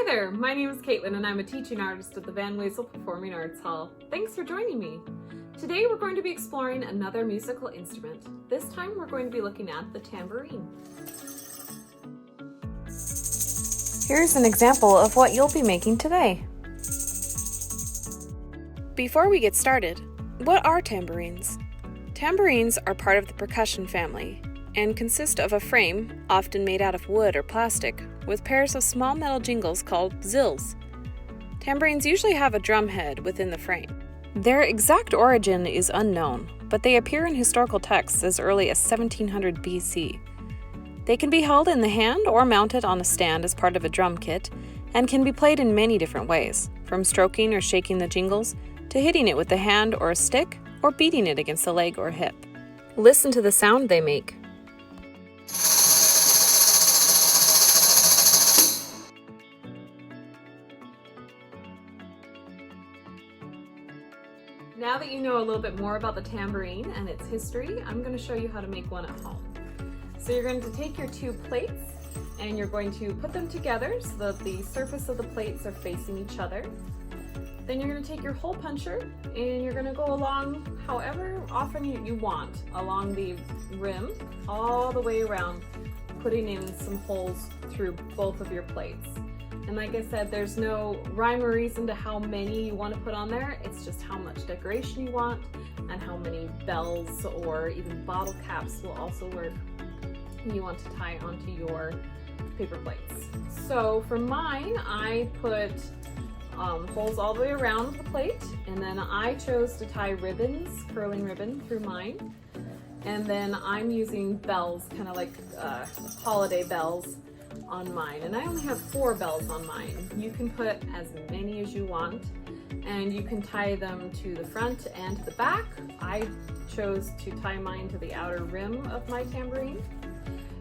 Hi there, my name is Caitlin and I'm a teaching artist at the Van Wezel Performing Arts Hall. Thanks for joining me. Today we're going to be exploring another musical instrument. This time we're going to be looking at the tambourine. Here's an example of what you'll be making today. Before we get started, what are tambourines? Tambourines are part of the percussion family and consist of a frame, often made out of wood or plastic, with pairs of small metal jingles called zills. Tambourines usually have a drum head within the frame. Their exact origin is unknown, but they appear in historical texts as early as 1700 BC. They can be held in the hand or mounted on a stand as part of a drum kit, and can be played in many different ways, from stroking or shaking the jingles, to hitting it with the hand or a stick, or beating it against the leg or hip. Listen to the sound they make. Now that you know a little bit more about the tambourine and its history, I'm going to show you how to make one at home. So you're going to take your two plates and you're going to put them together so that the surface of the plates are facing each other. Then you're going to take your hole puncher and you're going to go along however often you want along the rim all the way around, putting in some holes through both of your plates. And like I said, there's no rhyme or reason to how many you want to put on there. It's just how much decoration you want and how many bells or even bottle caps will also work. You want to tie onto your paper plates. So for mine, I put holes all the way around the plate, and then I chose to tie ribbons, curling ribbon through mine. And then I'm using bells, kind of like holiday bells on mine, and I only have 4 bells on mine. You can put as many as you want, and you can tie them to the front and to the back. I chose to tie mine to the outer rim of my tambourine.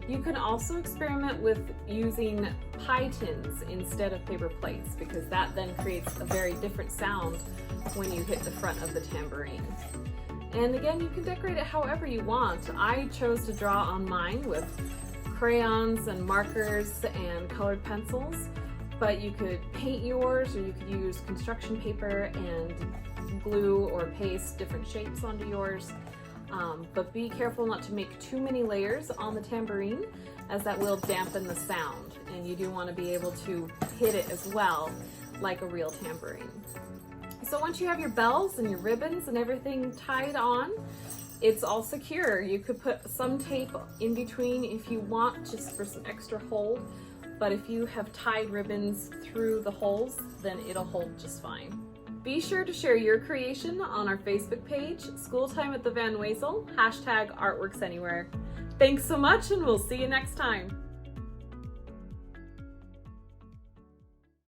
You can also experiment with using pie tins instead of paper plates, because that then creates a very different sound when you hit the front of the tambourine. And again, you can decorate it however you want. I chose to draw on mine with crayons and markers and colored pencils, but you could paint yours, or you could use construction paper and glue or paste different shapes onto yours. But be careful not to make too many layers on the tambourine, as that will dampen the sound, and you do want to be able to hit it as well like a real tambourine. So once you have your bells and your ribbons and everything tied on, it's all secure. You could put some tape in between if you want, just for some extra hold, but if you have tied ribbons through the holes, then it'll hold just fine. Be sure to share your creation on our Facebook page, School Time at the Van Wezel, #ArtworksAnywhere. Thanks so much, and we'll see you next time.